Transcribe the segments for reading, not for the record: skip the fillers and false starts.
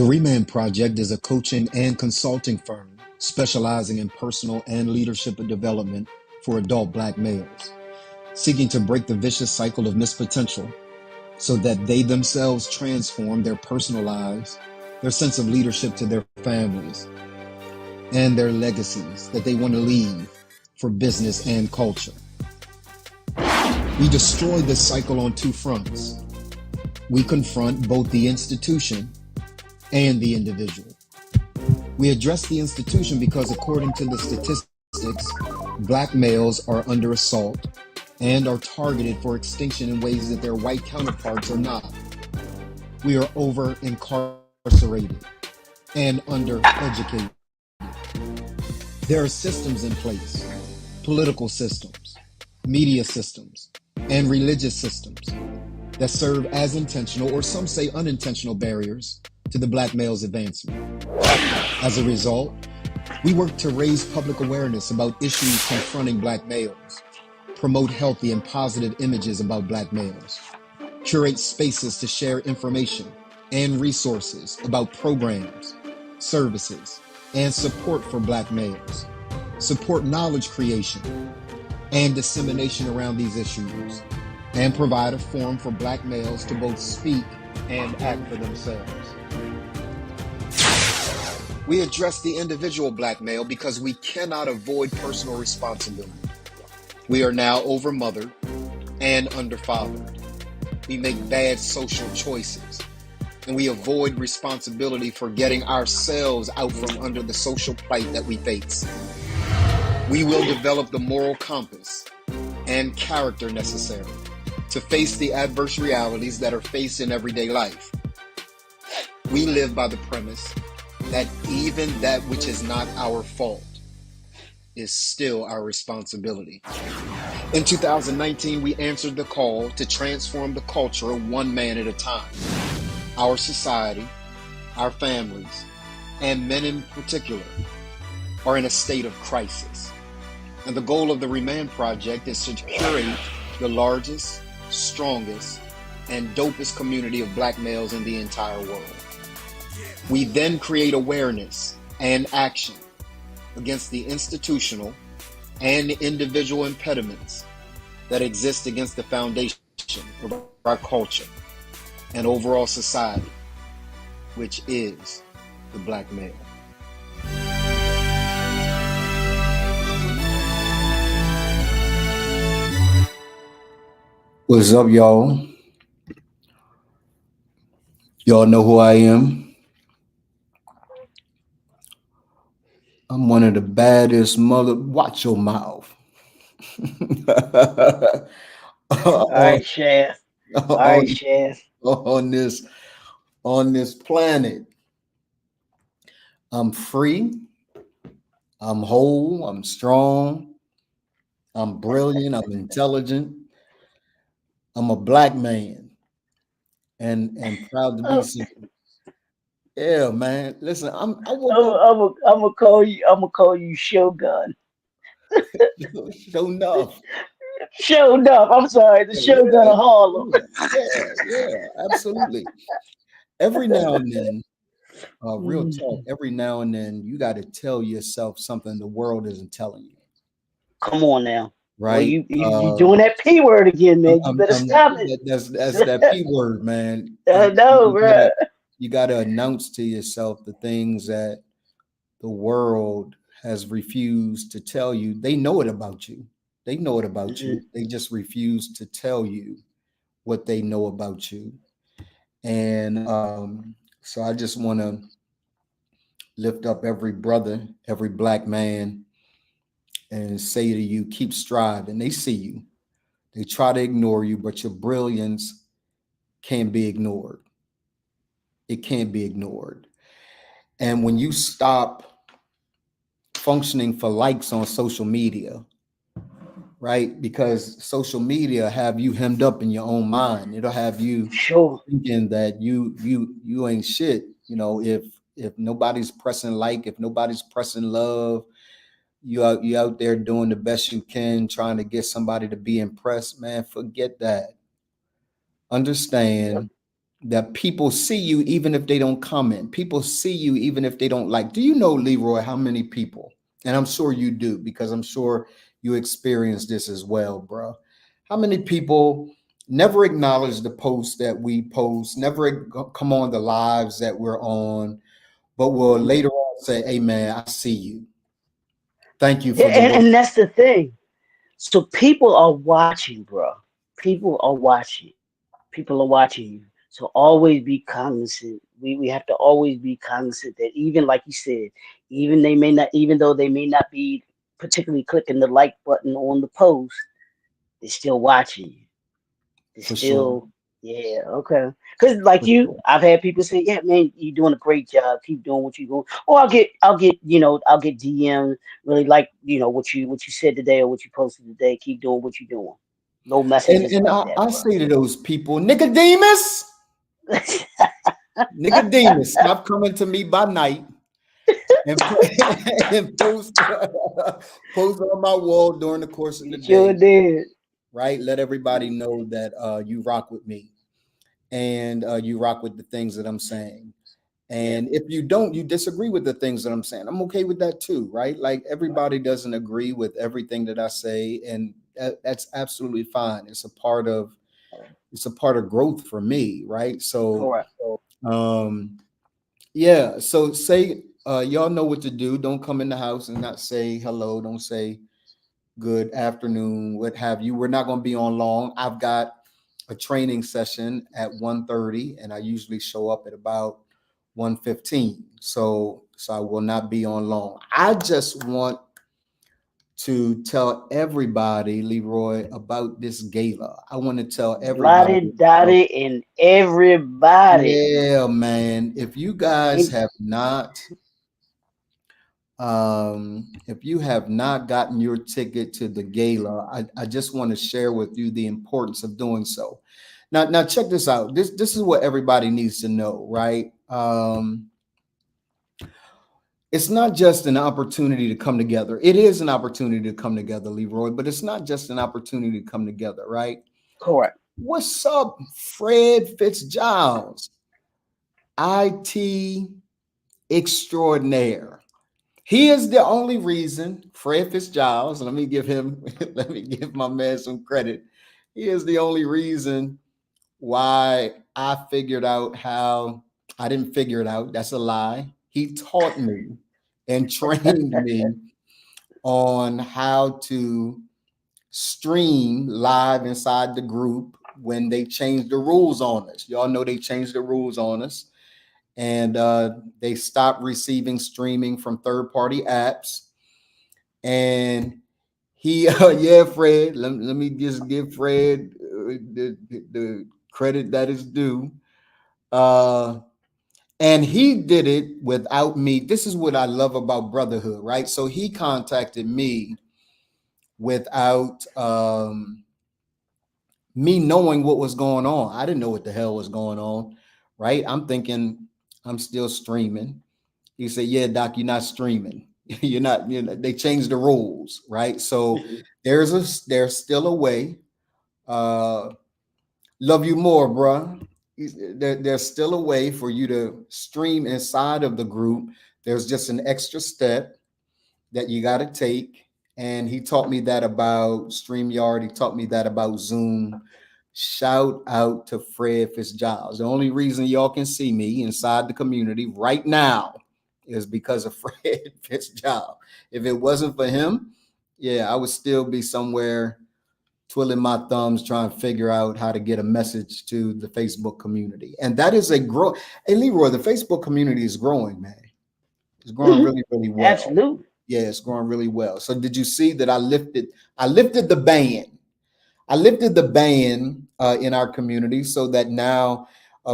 Remand Project is a coaching and consulting firm specializing in personal and leadership development for adult Black males, seeking to break the vicious cycle of missed potential so that they themselves transform their personal lives, their sense of leadership to their families, and their legacies that they want to leave for business and culture. We destroy this cycle on two fronts. We confront both the institution and the individual. We address the institution because, according to the statistics, Black males are under assault and are targeted for extinction in ways that their white counterparts are not. We are over incarcerated and undereducated. There are systems in place, political systems, media systems, and religious systems that serve as intentional, or some say unintentional, barriers to the Black male's advancement. As a result, we work to raise public awareness about issues confronting Black males, promote healthy and positive images about Black males, curate spaces to share information and resources about programs, services, and support for Black males, support knowledge creation and dissemination around these issues, and provide a forum for Black males to both speak and act for themselves. We address the individual Black male because we cannot avoid personal responsibility. We are now overmothered and underfathered. We make bad social choices, and we avoid responsibility for getting ourselves out from under the social plight that we face. We will develop the moral compass and character necessary to face the adverse realities that are faced in everyday life. We live by the premise that even that which is not our fault is still our responsibility. In 2019, we answered the call to transform the culture one man at a time. Our society, our families, and men in particular are in a state of crisis. And the goal of the Remand Project is to curate the largest, strongest, and dopest community of Black males in the entire world. We then create awareness and action against the institutional and individual impediments that exist against the foundation of our culture and overall society, which is the Black male. What's up, y'all? Y'all know who I am. I'm one of the baddest Watch your mouth. All right, Chef. All right, Chef. On this planet. I'm free. I'm whole. I'm strong. I'm brilliant. I'm intelligent. I'm a Black man, and proud to be so. Yeah, man. Listen, I woke up. I'm gonna call you Shogun. Show enough. Shogun. I'm sorry, the Shogun of Harlem. Yeah, absolutely. Every now and then, real talk. Every now and then, you got to tell yourself something the world isn't telling you. Come on now. Right? Well, you doing that P word again, man. You better stop it. That's that P word, man. I know, bro. You got to announce to yourself the things that the world has refused to tell you. They know it about you. They know it about you. They just refuse to tell you what they know about you. And so I just want to lift up every brother, every Black man, and say to you, keep striving. They see you. They try to ignore you, but your brilliance can't be ignored. It can't be ignored. And when you stop functioning for likes on social media, right? Because social media have you hemmed up in your own mind. It'll have you thinking that you ain't shit. You know, if nobody's pressing like, if nobody's pressing love, you out there doing the best you can, trying to get somebody to be impressed, man. Forget that. Understand that people see you even if they don't comment. People see you even if they don't like. Do you know, Leroy, how many people, and I'm sure you do, because I'm sure you experience this as well, bro. How many people never acknowledge the posts that we post, never come on the lives that we're on, but will later on say, hey man, I see you. Thank you Yeah, for the work. and that's the thing. So people are watching, bro. People are watching. People are watching you. So always be cognizant. We have to always be cognizant that even like you said, even they may not, even though they may not be particularly clicking the like button on the post, they're still watching you. They're For sure. still, yeah, okay. Because like For you, sure. I've had people say, "Yeah, man, you're doing a great job. Keep doing what you're doing." Or I'll get DM really like what you said today or what you posted today. Keep doing what you're doing. No And messages and like I, that, I bro. say to those people, Nicodemus, Nicodemus, stop coming to me by night and, and post post on my wall during the course of the You sure day, did. right? Let everybody know that you rock with me and you rock with the things that I'm saying. Yeah, And if you don't, you disagree with the things that I'm saying. I'm okay with that too, right? Like everybody doesn't agree with everything that I say, and that's absolutely fine. It's a part of growth for me, right? So correct. um yeah, so say y'all know what to do. Don't come in the house and not say hello. Don't say good afternoon, what have you. We're not going to be on long. I've got a training session at 1:30, and I usually show up at about 1:15. So I will not be on long. I just want to tell everybody, Leroy, about this gala. I want to tell Lottie everybody about, Dottie and everybody. yeah, man. If you guys And have not if you have not gotten your ticket to the gala, I just want to share with you the importance of doing so. Now check this out. This is what everybody needs to know, right? It's not just an opportunity to come together. It is an opportunity to come together, Leroy, but it's not just an opportunity to come together, right? correct. What's up, Fred Fitzgiles, IT extraordinaire? He is the only reason, Fred Fitzgiles, let me give him, let me give my man some credit. He is the only reason why I figured out how, I didn't figure it out. That's a lie. He taught me and trained me on how to stream live inside the group when they changed the rules on us. Y'all know they changed the rules on us, and they stopped receiving streaming from third party apps. And he, yeah, Fred, let me just give Fred the credit that is due. Uh, and he did it without me. This is what I love about brotherhood, right? So he contacted me without me knowing what was going on. I didn't know what the hell was going on, right? I'm thinking I'm still streaming. He said, "Yeah, Doc, you're not streaming. You're not. You know, they changed the rules, right? So there's still a way. Uh, love you more, bro. There's still a way for you to stream inside of the group. There's just an extra step that you got to take. And he taught me that about StreamYard. He taught me that about Zoom. Shout out to Fred Fitzgiles. The only reason y'all can see me inside the community right now is because of Fred Fitzgiles. If it wasn't for him, yeah, I would still be somewhere twiddling my thumbs trying to figure out how to get a message to the Facebook community. And that is a grow. Hey, Leroy, the Facebook community is growing, man. It's growing Mhm. really, really well. Absolutely. Yeah, it's growing really well. So did you see that I lifted the ban. I lifted the ban in our community so that now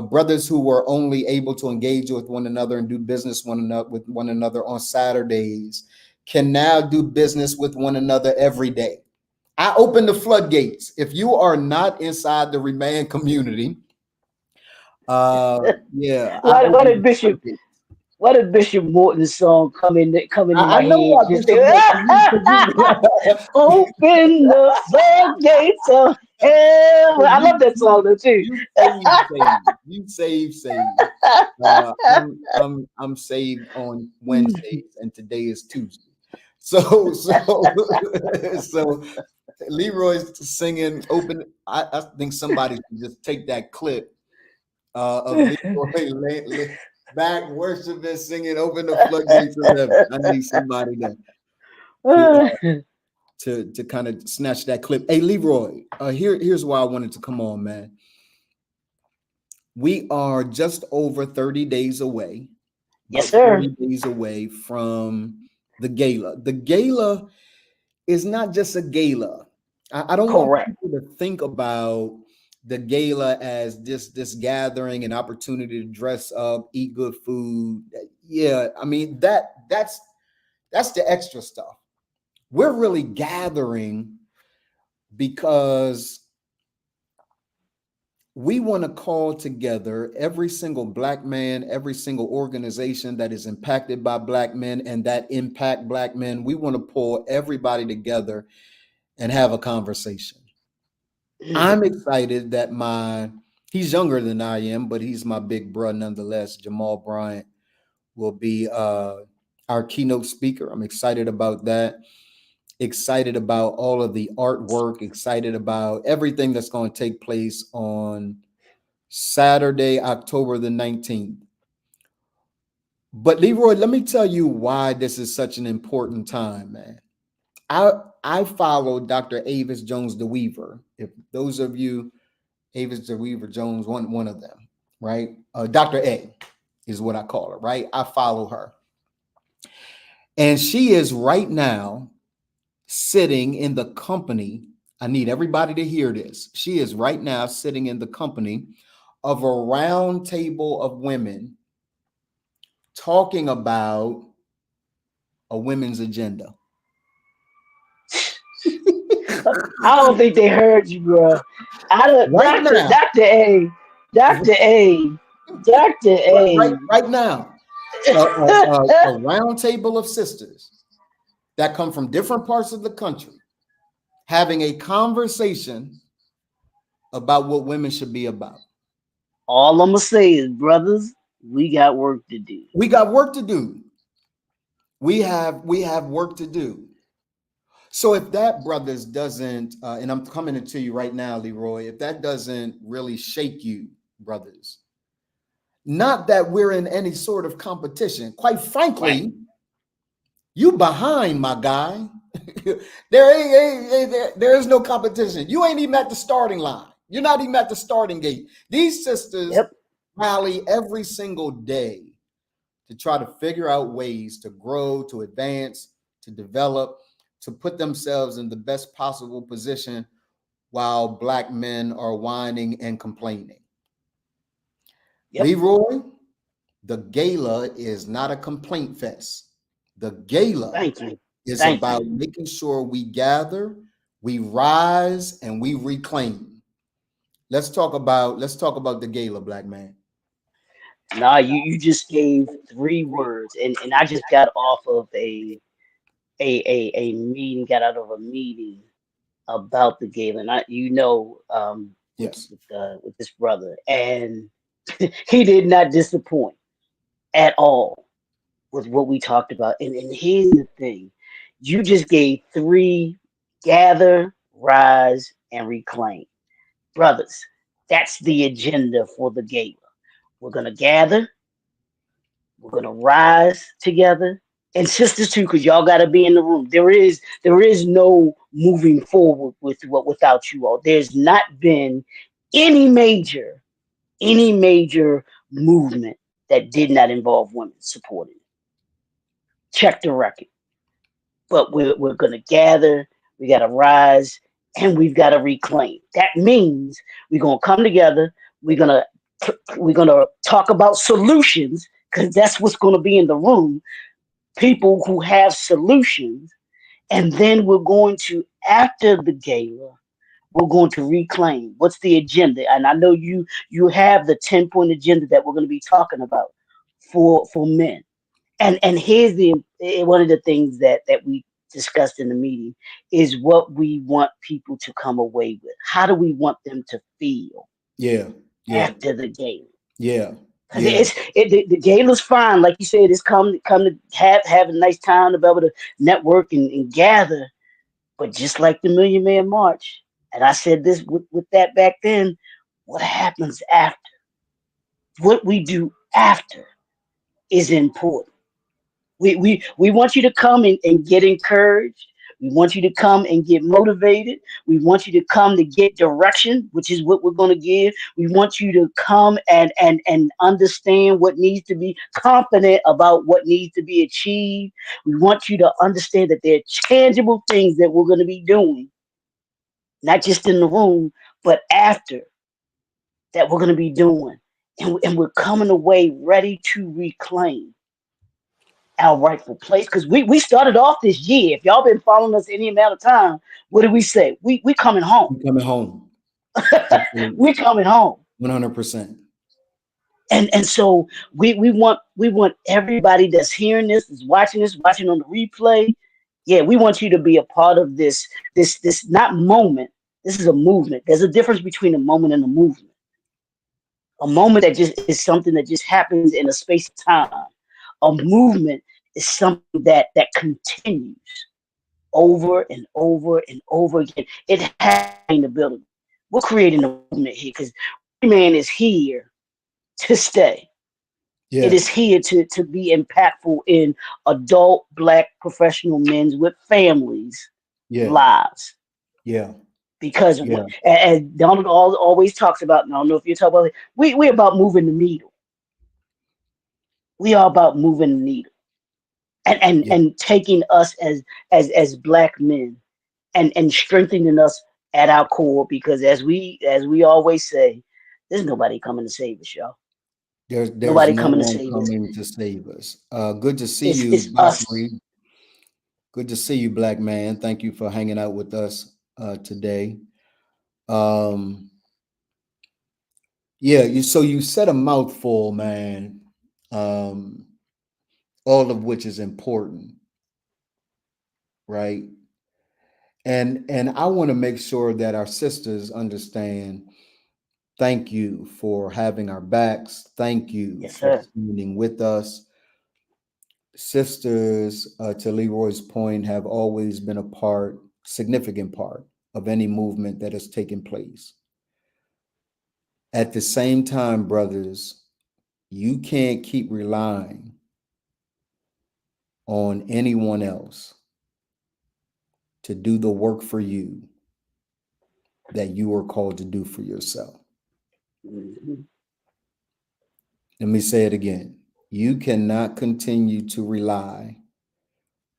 brothers who were only able to engage with one another and do business with one another on Saturdays can now do business with one another every day. I opened the floodgates. If you are not inside the Remand community, yeah, I Why opened did the Bishop? floodgates. What a Bishop Morton song coming in I my know head? why Just Bishop Morton, open the floodgates of hell. I love that song though too. you saved. I'm saved on Wednesdays, and today is Tuesday. So so Leroy's singing open. I think somebody should just take that clip of Leroy back worshiping, singing "Open the Floodgates of Heaven." I need somebody to to kind of snatch that clip. Hey, Leroy, here's why I wanted to come on, man. We are just over 30 days away, Yes, about sir. 30 days away from the gala. The gala is not just a gala. I don't want Correct. people to think about the gala as this gathering, an opportunity to dress up, eat good food. Yeah, I mean that's the extra stuff. We're really gathering because we want to call together every single black man, every single organization that is impacted by black men and that impact black men. We want to pull everybody together and have a conversation. Mm. I'm excited that he's younger than I am, but he's my big bro nonetheless. Jamal Bryant will be our keynote speaker. I'm excited about that. Excited about all of the artwork, excited about everything that's going to take place on Saturday, October the 19th. But Leroy, let me tell you why this is such an important time, man. I follow Dr. Avis Jones DeWeaver. If those of you, Avis DeWeaver Jones, one of them, right? Dr. A is what I call her, right? I follow her. And she is right now sitting in the company. I need everybody to hear this. She is right now sitting in the company of a round table of women talking about a women's agenda. I don't think they heard you, bro. I don't, Right now, Doctor A, Doctor A, Doctor A. right now, a round table of sisters that come from different parts of the country having a conversation about what women should be about. All I'm gonna say is, brothers, we got work to do. We got work to do. We have work to do. So if that, brothers, doesn't, and I'm coming into you right now, Leroy, if that doesn't really shake you, brothers, not that we're in any sort of competition. Quite Right. frankly, you behind, my guy. There is no competition. You ain't even at the starting line. You're not even at the starting gate. These sisters Yep. rally every single day to try to figure out ways to grow, to advance, to develop, to put themselves in the best possible position while black men are whining and complaining. Yep. Leroy, the gala is not a complaint fest. The gala Thank you. is Thank about you. making sure we gather, we rise, and we reclaim. Let's talk about the gala, black man. Nah, you just gave three words, and I just got off of a meeting, got out of a meeting about the Galen. Yes. With this brother, and he did not disappoint at all with what we talked about. And here's the thing: you just gave three: gather, rise, and reclaim. Brothers, that's the agenda for the gala. We're gonna gather, we're gonna rise together, and sisters too, because y'all gotta be in the room. There is no moving forward without you all. There's not been any major movement that did not involve women supporting it. Check the record. But we're gonna gather, we gotta rise, and we've gotta reclaim. That means we're gonna come together, we're gonna we're gonna talk about solutions, because that's what's gonna be in the room. People who have solutions, and then we're going to, after the gala, we're going to reclaim what's the agenda. And I know you have the 10-point agenda that we're going to be talking about for men. And here's the one of the things that we discussed in the meeting is what we want people to come away with. How do we want them to feel Yeah. Yeah. after the game? Yeah. Because Yeah. the game was fine, like you said. It's come to have a nice time to be able to network and gather. But just like the Million Man March, and I said this with that back then, what happens after, what we do after is important. We want you to come and get encouraged. We want you to come and get motivated. We want you to come to get direction, which is what we're going to give. We want you to come and understand what needs to be confident about what needs to be achieved. We want you to understand that there are tangible things that we're going to be doing, not just in the room, but after that we're going to be doing. And we're coming away ready to reclaim our rightful place because we started off this year. If y'all been following us any amount of time, what did we say? We coming home. We coming home. Absolutely. We coming home. 100%. And so we want everybody that's hearing this, watching on the replay. Yeah, we want you to be a part of this not moment. This is a movement. There's a difference between a moment and a movement. A moment that just is something that just happens in a space of time. A movement is something that continues over and over and over again. It has sustainability. We're creating a movement here because man is here to stay. It Yeah. is here to be impactful in adult black professional men's with families Yeah. lives. Yeah. Because Yeah. as Donald always talks about, and I don't know if you talk about it, we're about moving the needle. We are about moving the needle and and Yeah. and taking us as black men and strengthening us at our core because as we always say, there's nobody coming to save us, y'all. There's Nobody no coming to one save us. coming to save us. Good to see It's you, it's us. Bakri. Good to see you, black man. Thank you for hanging out with us today. Um, yeah, you said a mouthful, man. Um, all of which is important, right? And I want to make sure that our sisters understand. Thank you for having our backs. Thank you Yes, for sir. standing with us. Sisters, to Leroy's point, have always been a part, significant part of any movement that has taken place. At the same time, brothers, you can't keep relying on anyone else to do the work for you that you are called to do for yourself. Mhm. Let me say it again. You cannot continue to rely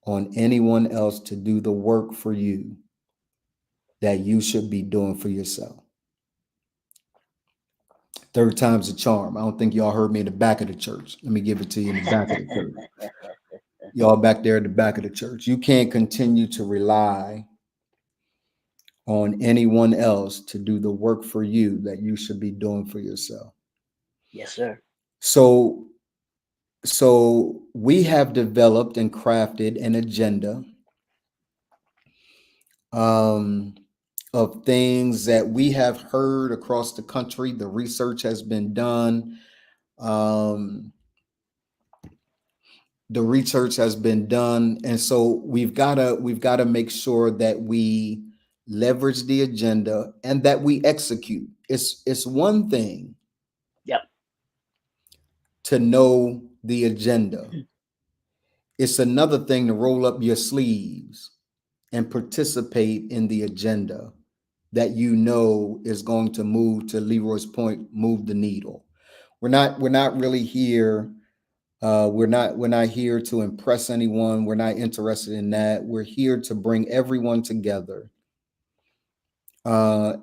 on anyone else to do the work for you that you should be doing for yourself. Third time's a charm. I don't think y'all heard me in the back of the church. Let me give it to you in the back of the church. Y'all back there at the back of the church. You can't continue to rely on anyone else to do the work for you that you should be doing for yourself. Yes, sir. So, so we have developed and crafted an agenda um, of things that we have heard across the country. The research has been done. Um, the research has been done, and so we've gotta make sure that we leverage the agenda and that we execute. It's one thing Yep. to know the agenda. It's another thing to roll up your sleeves and participate in the agenda that you know is going to move, to Leroy's point, move the needle. We're not really here. We're not here to impress anyone. We're not interested in that. We're here to bring everyone together. Uh,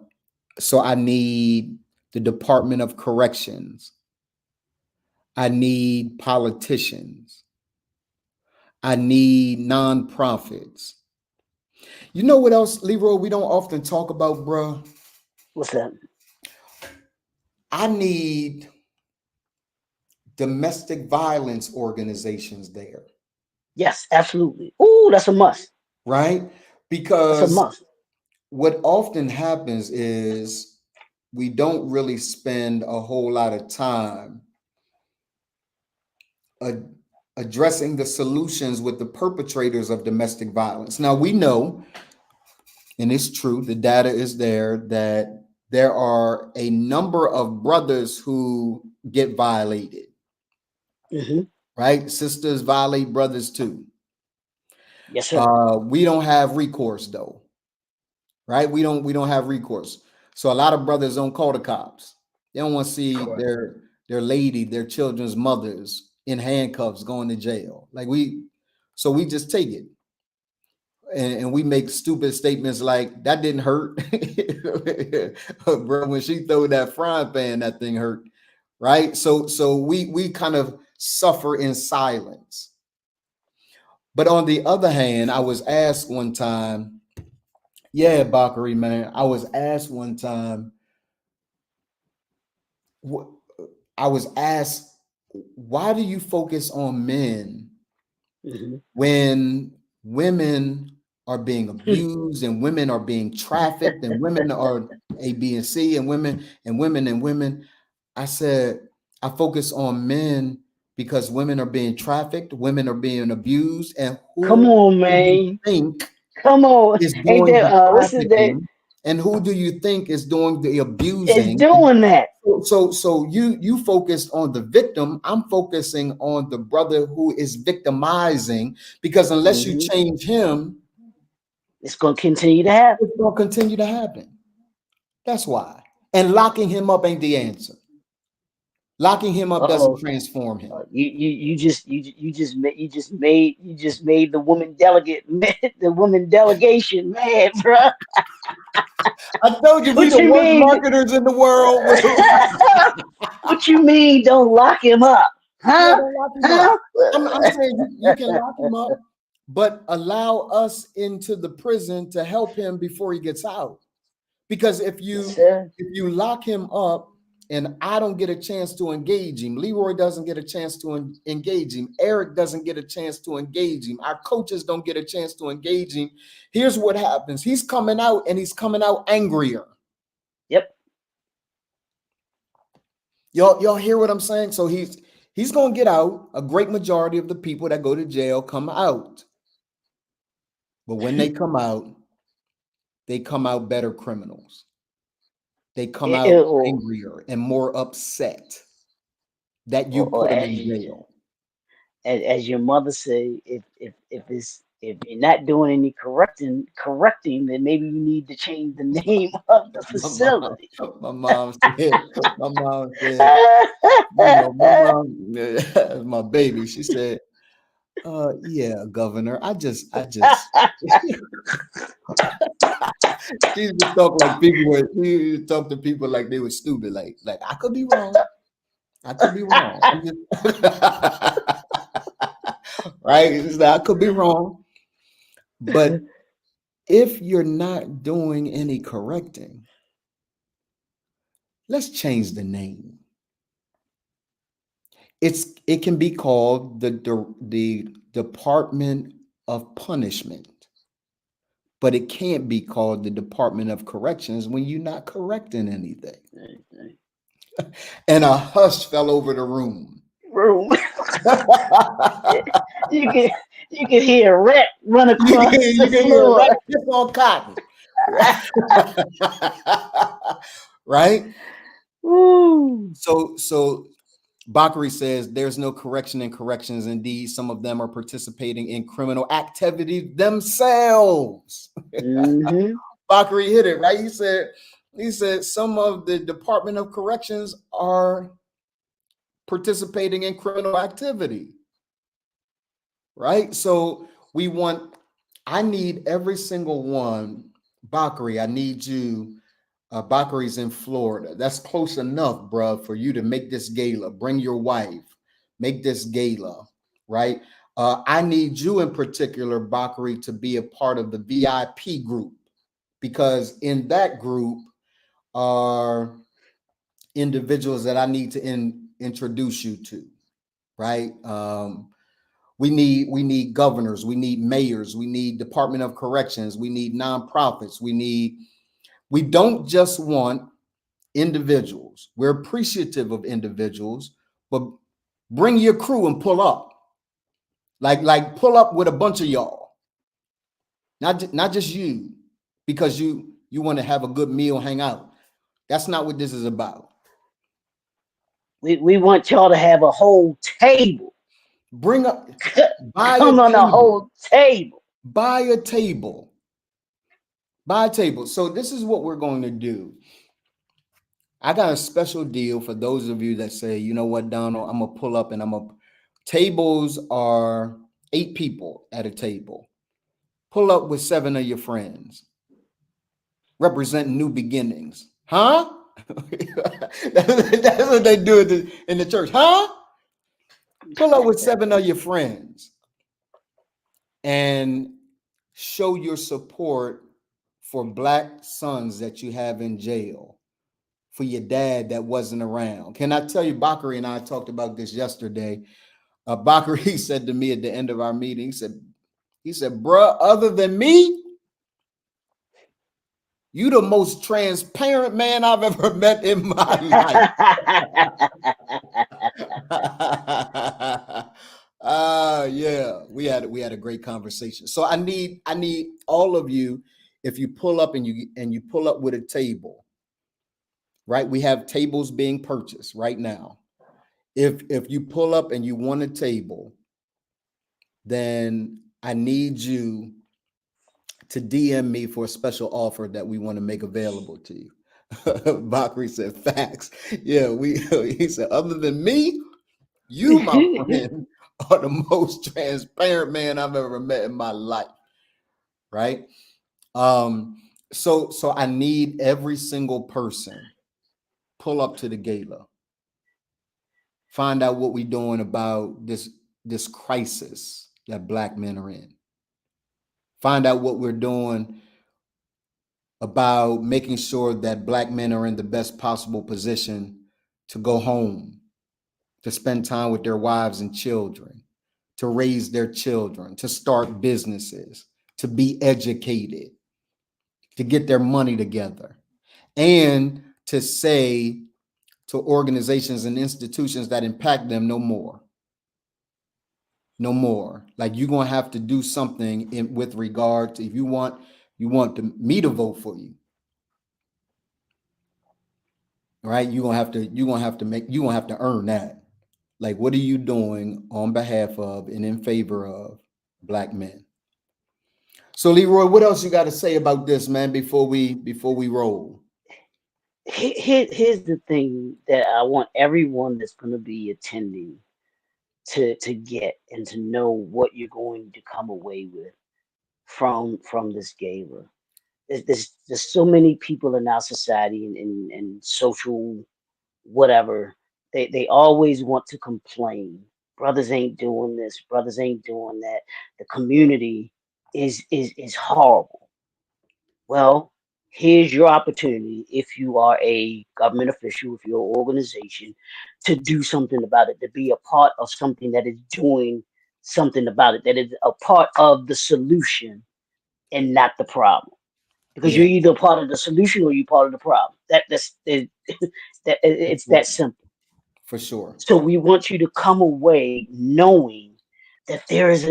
so I need the Department of Corrections. I need politicians. I need nonprofits. You know what else, Leroy, we don't often talk about, bruh? What's that? I need domestic violence organizations there, Yes, absolutely. Ooh, that's a must. right? That's a Because must. what often happens is we don't really spend a whole lot of time ad- addressing the solutions with the perpetrators of domestic violence. Now, we know, and it's true, the data is there, that there are a number of brothers who get violated, Hmm. right? Sisters violate brothers too. Yes, sir. We don't have recourse though, right? We don't have recourse. So a lot of brothers don't call the cops. They don't want to see Correct. their lady, their children's mothers in handcuffs going to jail. So we just take it. And we make stupid statements like that didn't hurt. Bro, when she threw that frying pan, that thing hurt. Right. So we kind of suffer in silence. But on the other hand, I was asked one time, yeah, Bakari, man, I was asked one time, I was asked, why do you focus on men Hmm. when women are being abused and women are being trafficked and women are A, B, and C and women and women and women? I said, I focus on men because women are being trafficked, women are being abused, and Come who on, do you man. think Come on. is Ain't doing that the what's his name? trafficking, and who do you think is doing the Is abusing? And doing that. so you focused on the victim. I'm focusing on the brother who is victimizing, because unless you Hmm. change him, It's gonna continue to happen. it's going to continue to happen. That's why. And locking him up ain't the answer. Locking him up doesn't Uh-oh. transform him. You just made the woman delegate the woman delegation mad, bruh. I told you we What the you worst mean? marketers in the world. What you mean? Don't lock him up, Yeah, huh? don't lock him up. Huh? I'm saying you can lock him up, but allow us into the prison to help him before he gets out. Because Yes, sir. if you lock him up and I don't get a chance to engage him, Leroy doesn't get a chance to engage him, Eric doesn't get a chance to engage him, our coaches don't get a chance to engage him. Here's what happens: he's coming out and he's coming out angrier. Yep. Y'all hear what I'm saying? So he's gonna get out. A great majority of the people that go to jail come out, but when they come out better criminals. They come It, out or, angrier and more upset that you or put them as in you, jail. as your mother say, if you're not doing any correcting, then maybe you need to change the name of the My mom, facility. my mom said, my mom said, you know, my mom, my baby, she said, yeah, governor, I just, she used to talk like people were, she used to talk to people like they were stupid, like I could be wrong. I could be wrong. I'm just, right? It's like, I could be wrong. But if you're not doing any correcting, let's change the name. It can be called the Department of Punishment, but it can't be called the Department of Corrections when you're not correcting anything. And a hush fell over the room. Room. You can you can hear a rat run across the You can hear a rat floor. piss on cotton. Right? Woo. So Bakari says there's no correction in corrections. Indeed, some of them are participating in criminal activity themselves. Mm-hmm. Bakari hit it, right? He said some of the Department of Corrections are participating in criminal activity, right? So we want, I need every single one. Bakari, I need you. Bakari's in Florida. That's close enough, bruh, for you to make this gala. Bring your wife, make this gala, right? I need you in particular, Bakari, to be a part of the VIP group, because in that group are individuals that I need to introduce you to. right? We need governors, we need mayors, we need Department of Corrections, we need nonprofits, we don't just want individuals. We're appreciative of individuals, but bring your crew and pull up. Like pull up with a bunch of y'all. Not just you, because you want to have a good meal, hang out. That's not what this is about. We want y'all to have a whole table. Bring up, buy a Come on a table, whole table. buy a table, buy a table. So this is what we're going to do. I got a special deal for those of you that say, you know what, Donald, I'm gonna pull up and tables are 8 people at a table. Pull up with 7 of your friends, representing new beginnings. Huh? That's what they do in the church. Huh? Pull up with 7 of your friends and show your support for Black sons that you have in jail, for your dad that wasn't around. Can I tell you, Bakari and I talked about this yesterday. Bakari said to me at the end of our meeting, he said, bruh, other than me, you the most transparent man I've ever met in my life. Yeah, we had a great conversation. So I need all of you, if you pull up and you pull up with a table, right? We have tables being purchased right now. If you pull up and you want a table, then I need you to DM me for a special offer that we want to make available to you. Bakri said, facts. Yeah, he said, other than me, you, my friend, are the most transparent man I've ever met in my life. Right? So I need every single person pull up to the gala. Find out what we're doing about this crisis that Black men are in. Find out what we're doing about making sure that Black men are in the best possible position to go home, to spend time with their wives and children, to raise their children, to start businesses, to be educated, to get their money together, and to say to organizations and institutions that impact them, no more. No more. Like, you're gonna have to do something with regard to, if you want me to vote for you, right? You're gonna have to earn that. Like, what are you doing on behalf of and in favor of Black men? So, Leroy, what else you got to say about this, man, before we roll? Here's the thing that I want everyone that's going to be attending to get and to know what you're going to come away with from this gala. There's so many people in our society and social whatever. They always want to complain. Brothers ain't doing this. Brothers ain't doing that. The community is horrible. Well, here's your opportunity if you are a government official, if you're an organization, to do something about it, to be a part of something that is doing something about it, that is a part of the solution and not the problem. Because you're Yeah, either part of the solution or you're part of the problem. for It's sure. that simple. For sure. So we want you to come away knowing that there is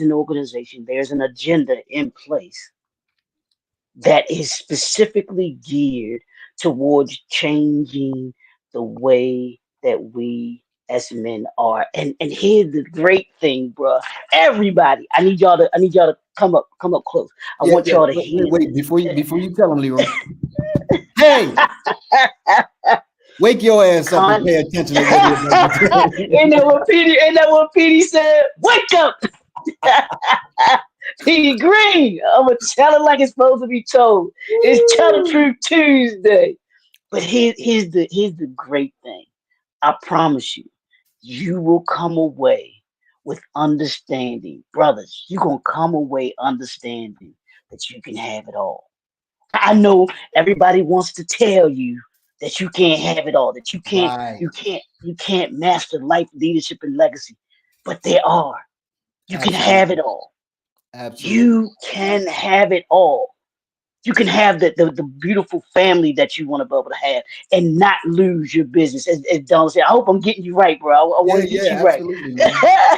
an organization, there's an agenda in place that is specifically geared towards changing the way that we as men are. And here's the great thing, bro. Everybody, I need y'all to come up close. I Yeah, want yeah. y'all to Wait. hear Before you tell them, Leroy. Hey, wake your ass up and Con pay attention to what we're about to ain't say. that what Petey said? Wake up! Petey Green! I'ma tell it like it's supposed to be told. It's Tell the Woo. Truth Tuesday. But here's the great thing. I promise you, you will come away with understanding. Brothers, you're gonna come away understanding that you can have it all. I know everybody wants to tell you that you can't have it all, that Right. you can't master life, leadership, and legacy. But there are. You can have Absolutely. it all. Absolutely. You can have it all. You can have the beautiful family that you want to be able to have and not lose your business. As Don said, I hope I'm getting you right, bro. I want Yeah, to get yeah, you right. absolutely, man.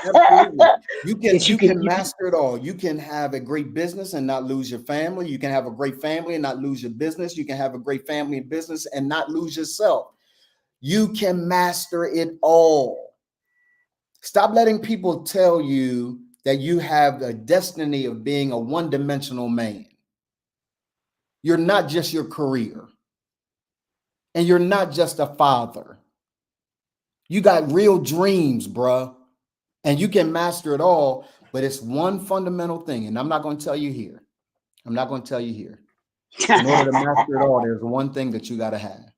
Absolutely. That You can you can master it all. You can have a great business and not lose your family. You can have a great family and not lose your business. You can have a great family and business and not lose yourself. You can master it all. Stop letting people tell you that you have a destiny of being a one-dimensional man. You're not just your career, and you're not just a father. You got real dreams, bruh, and you can master it all. But it's one fundamental thing, and I'm not going to tell you here. I'm not going to tell you here. In order to master it all, there's one thing that you got to have,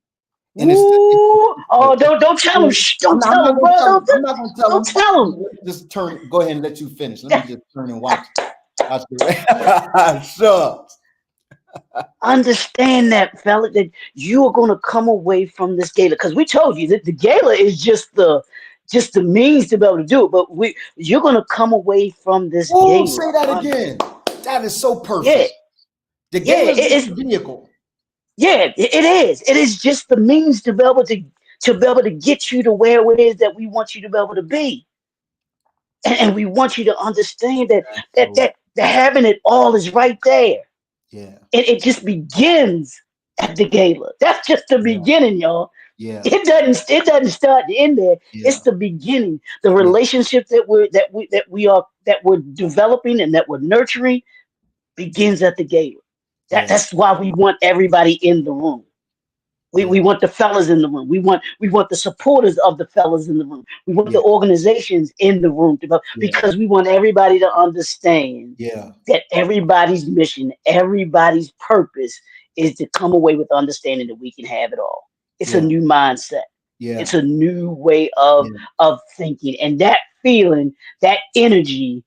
and Woo! Oh, don't tell him. Shh, don't I'm tell not him, going bro. to tell him. I'm not going to tell Don't him. tell him. Let me just turn. Go ahead and let you finish. Let me just turn and watch. Watch the shucks. Understand that, fella, that you are going to come away from this gala because we told you that the gala is just the means to be able to do it. But you're going to come away from this Oh, gala. say that again. That is so Yeah, perfect. The yeah, gala is just a vehicle. yeah, it is. It is just the means to be able to get you to where it is that we want you to be able to be, and we want you to understand that Absolutely. that having it all is right there. Yeah. It just begins at the gala. That's just the Yeah. beginning, y'all. Yeah. It doesn't start in there. It's Yeah. the beginning. The Yeah. relationship that we're developing and that we're nurturing begins at the gala. Yeah. That's why we want everybody in the room. We Yeah. want the fellas in the room. We want the supporters of the fellas in the room. We want Yeah. the organizations in the room Yeah. because we want everybody to understand Yeah. that everybody's mission, everybody's purpose is to come away with understanding that we can have it all. It's a Yeah. new mindset. Yeah. It's a new way of thinking, and that feeling, that energy.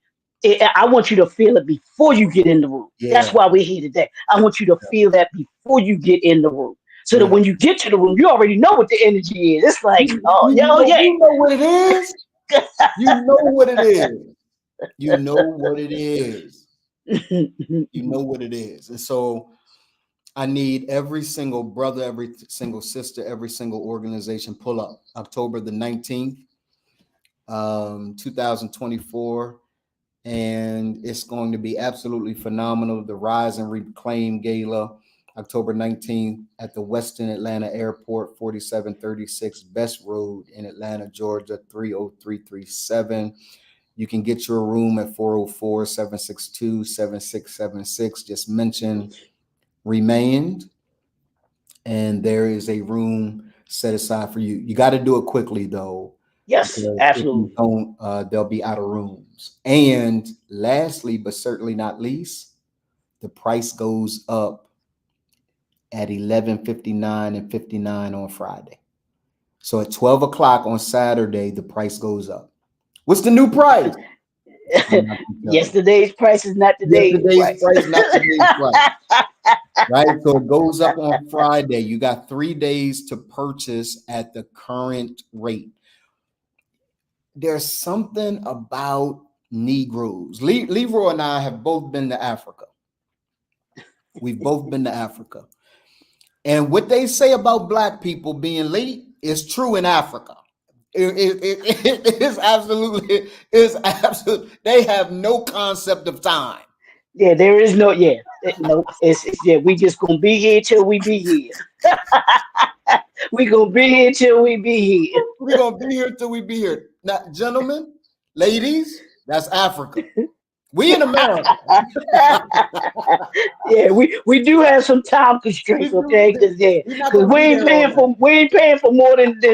I want you to feel it before you get in the room. That's Yeah. why we're here today. I want you to feel that before you get in the room, so that Yeah. when you get to the room, you already know what the energy is. It's like, You, oh, you yeah, oh know, yeah. you know what it is. You know what it is. You know what it is. You know what it is. And so I need every single brother, every single sister, every single organization pull up October the 19th, 2024. And it's going to be absolutely phenomenal. The Rise and Reclaim Gala, October 19th at the Westin Atlanta Airport, 4736 Best Road in Atlanta, Georgia, 30337. You can get your room at 404-762-7676. Just mention Remained, and there is a room set aside for you. You got to do it quickly, though, Yes, because if you absolutely. don't, they'll be out of rooms. And lastly, but certainly not least, the price goes up at 11:59 and 59 on Friday. So at 12 o'clock on Saturday, the price goes up. What's the new price? I'm not gonna tell you. Yesterday's price is not today's Yesterday's price. price, not today's price. Right. So it goes up on Friday. You got 3 days to purchase at the current rate. There's something about Negroes. Leroy and I have both been to Africa. We've both been to Africa. And what they say about Black people being late is true in Africa. It is absolutely, it's absolute. They have no concept of time. Yeah, there is no no. It's yeah. We just gonna be here till we be here. We gonna be here till we be here. We're gonna be here till we be here. Now, gentlemen, ladies, that's Africa. We in America. Yeah, we do have some time constraints, okay? We're not Because gonna be there all night. we ain't paying for more than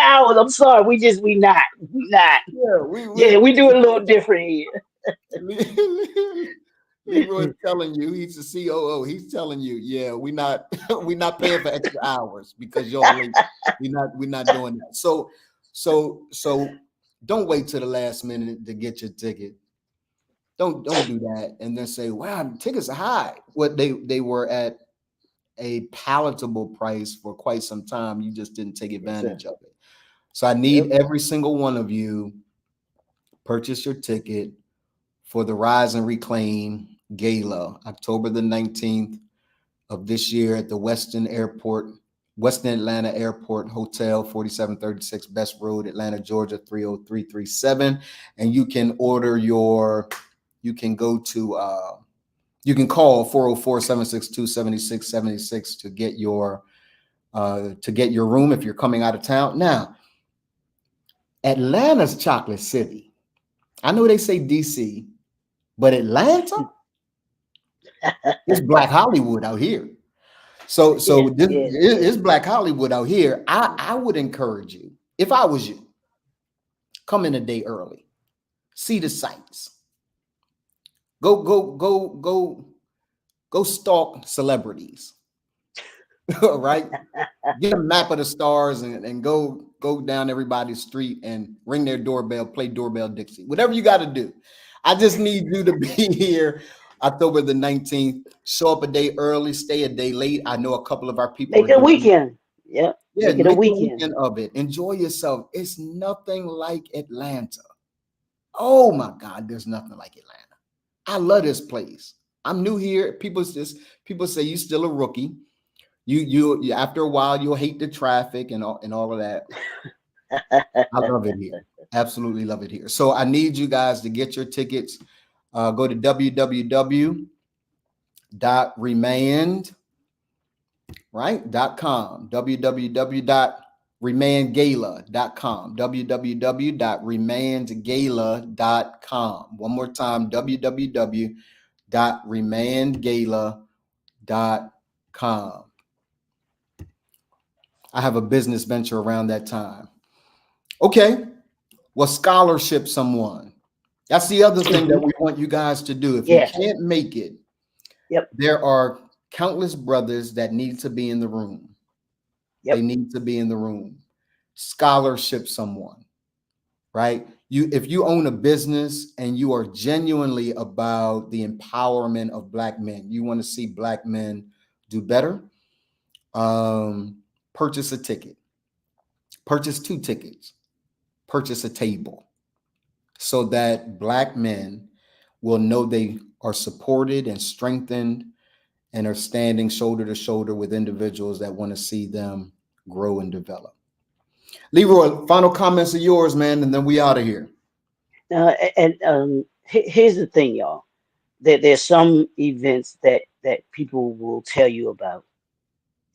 hours. I'm sorry, we not we not. Yeah, Yeah, we do it a little different here. Leroy's telling you, he's the COO. He's telling you, yeah, we not paying for extra hours because y'all late. We're not doing that. So don't wait till the last minute to get your ticket. Don't do that and then say, wow, tickets are high. What they were at a palatable price for quite some time. You just didn't take Yes, sir. advantage of it. So I Yep. need every single one of you purchase your ticket for the Rise and Reclaim Gala, October the 19th of this year at the Weston Atlanta Airport Hotel, 4736 Best Road, Atlanta, Georgia, 30337. And you can go to, you can call 404-762-7676 to get your room if you're coming out of town. Now, Atlanta's Chocolate City. I know they say DC, but Atlanta is Black Hollywood out here. So Yeah, this yeah, yeah. is Black Hollywood out here. I would encourage you, if I was you, come in a day early, see the sights, go stalk celebrities, right? Get a map of the stars and go down everybody's street and ring their doorbell, play doorbell Dixie, whatever you got to do. I just need you to be here October the 19th. Show up a day early, stay a day late. I know a couple of our people Make are it a doing. weekend. Yep. Yeah, Make it a make a weekend. weekend of it. Enjoy yourself. It's nothing like Atlanta. Oh my God, there's nothing like Atlanta. I love this place. I'm new here. People say you still a rookie. You after a while you'll hate the traffic and all of that. I love it here. Absolutely love it here. So I need you guys to get your tickets. Go to www.remand, right? .com, www.remandgala.com, www.remandgala.com. One more time, www.remandgala.com. I have a business venture around that time. Okay, well, scholarship someone. That's the other thing that we want you guys to do. If you Yeah. can't make it, Yep. there are countless brothers that need to be in the room. They Yep. need to be in the room. Scholarship someone, right? If you own a business and you are genuinely about the empowerment of Black men, you want to see Black men do better, purchase a ticket, purchase 2 tickets, purchase a table, so that Black men will know they are supported and strengthened and are standing shoulder to shoulder with individuals that want to see them grow and develop. Leroy, final comments are yours, man, and then we out of here. And here's the thing, y'all. There's some events that people will tell you about,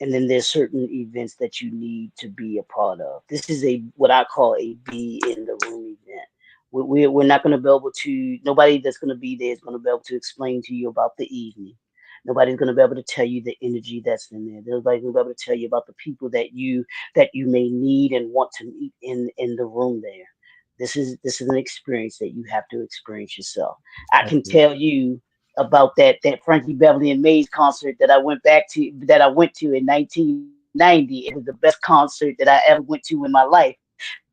and then there's certain events that you need to be a part of. This is a what I call a be in the room event. We're not going to be able to. Nobody that's going to be there is going to be able to explain to you about the evening. Nobody's going to be able to tell you the energy that's in there. Nobody's going to be able to tell you about the people that you may need and want to meet in the room there. This is an experience that you have to experience yourself. I can Absolutely. tell you about that Frankie Beverly and Mays concert that I went to in 1990. It was the best concert that I ever went to in my life.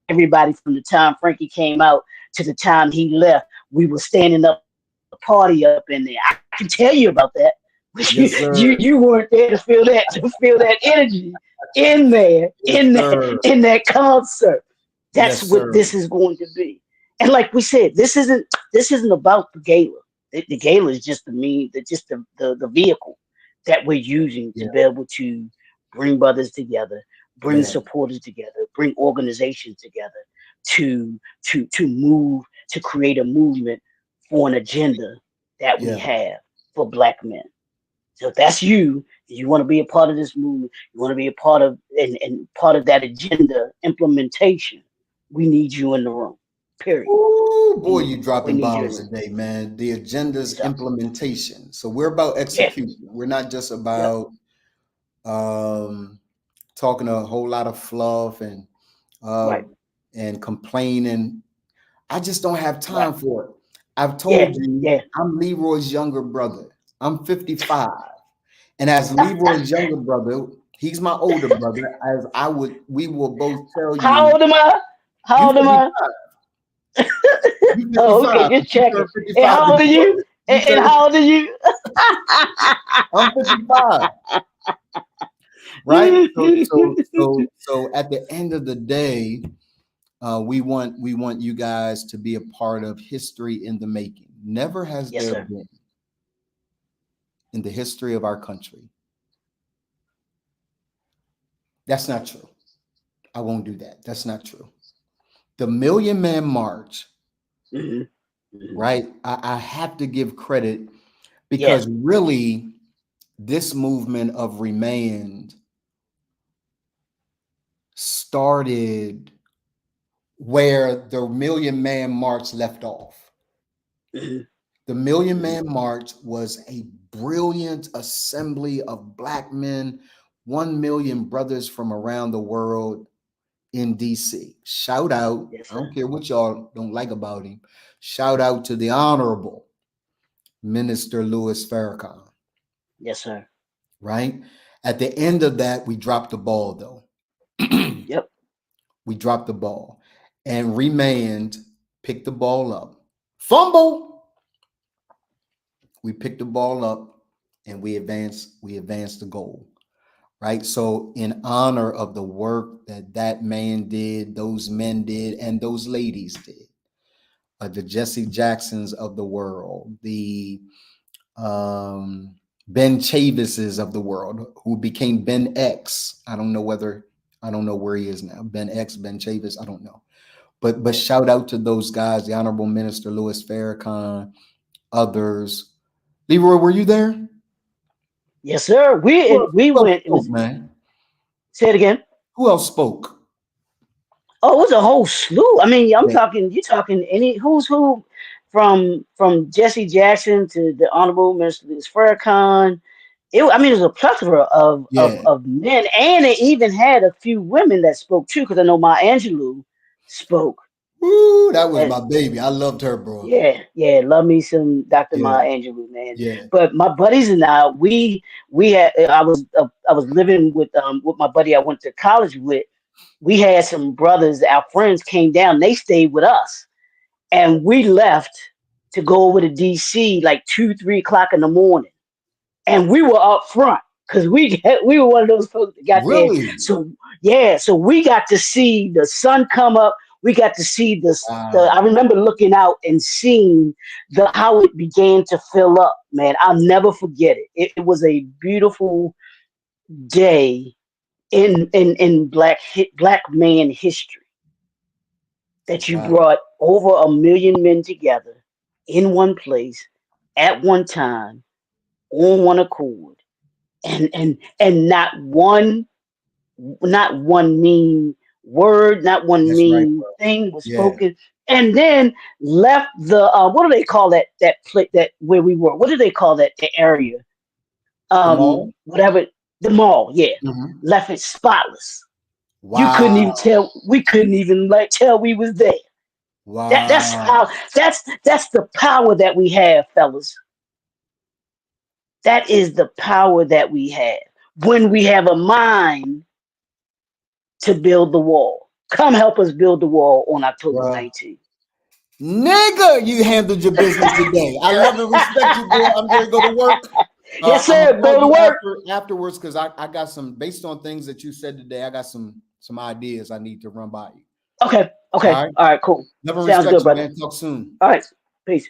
Everybody from the time Frankie came out to the time he left, we were standing up the party up in there. I can tell you about that. But you Yes, you sir. you weren't there to feel that energy in there Yes, sir. in that concert. That's Yes, what sir. this is going to be. And like we said, this isn't about the gala. The gala is just the vehicle that we're using to Yeah, be able to bring brothers together, bring yeah, supporters together, bring organizations together to move to create a movement for an agenda that we yeah. have for Black men. So if that's you want to be a part of this movement, you want to be a part of and part of that agenda implementation, we need you in the room. Period. Ooh, boy, you We dropping need you in bombs the room. today, man. The agenda's So implementation. So we're about yeah, execution. We're not just yep, about um, talking a whole lot of fluff uh, right, and complaining. I just don't have right. time for it. I've Yeah, told you yeah. I'm Leroy's younger brother. I'm 55. And as Leroy's younger brother, he's my older brother. We will both tell How you, old am I? How you old am I? 55, you Oh, okay, 55, just you checking. turned And 55 how this old are you? morning. And how old are you? I'm 55. Right? So at the end of the day, we want you guys to be a part of history in the making. Never has Yes, there sir. been in the history of our country. That's not true. I won't do that. That's not true. The Million Man March, Hmm. Hmm. right? I have to give credit Yeah. because really this movement of Remand started where the Million Man March left off. Hmm. The Million Hmm. Man March was a brilliant assembly of Black men, 1 million brothers from around the world in DC. Shout out, Yes, I sir. don't care what y'all don't like about him, shout out to the Honorable Minister Louis Farrakhan, Yes, sir. right? At the end of that, we dropped the ball though. Yep. We dropped the ball and Remand picked the ball up. Fumble. We picked the ball up and we advanced the goal, right? So in honor of the work that that man did, those men did, and those ladies did, the Jesse Jacksons of the world, the Ben Chavises of the world, who became Ben X. I don't know where he is now. Ben X, Ben Chavis, I don't know. But Right. shout out to those guys, the Honorable Minister Louis Farrakhan, others. Leroy, were you there? Yes, sir. We Who else went. It spoke, was. man? Say it again. Who else spoke? Oh, it was a whole slew. I mean, I'm Yeah, talking. You're talking any who's who, from Jesse Jackson to the Honorable Minister Louis Farrakhan. I mean, it was a plethora yeah. of men, and it even had a few women that spoke too. Because I know Maya Angelou spoke. Woo, that was And my baby. I loved her, bro. yeah, yeah, love me some Dr. Yeah, Maya Angelou, man. yeah, But my buddies and I, we had I was living with my buddy I went to college with. We had some brothers, our friends came down. They stayed with us, and we left to go over to DC like 2, 3 o'clock in the morning, and we were up front because we were one of those folks that got there. really. So yeah, so we got to see the sun come up. We got to see the. I Wow, remember looking out and seeing the how it began to fill up. Man, I'll never forget it. It was a beautiful day in black man history that you wow, brought over 1 million men together in one place at one time on one accord and not one mean word, not one that's right, mean bro. thing was Yeah, spoken, and then left the what do they call that place that where we were? What do they call that the area? the mall. Whatever, the mall. Yeah, Mhm. left it spotless. You couldn't even Wow, tell. We couldn't even like tell we was there. That's how. wow, That's the power that we have, fellas. That is the power that we have when we have a mind to build the wall. Come help us build the wall on October bro. 19th. Nigga, you handled your business today. I love and respect you, bro. I'm gonna go to work. Yes, I'm gonna sir. call Go to you work. afterwards because I got some based on things that you said today. I got some ideas I need to run by you. Okay. All Okay. right. All right. Cool. Love and Sounds respect good, you, brother. man. Talk soon. All right. Peace.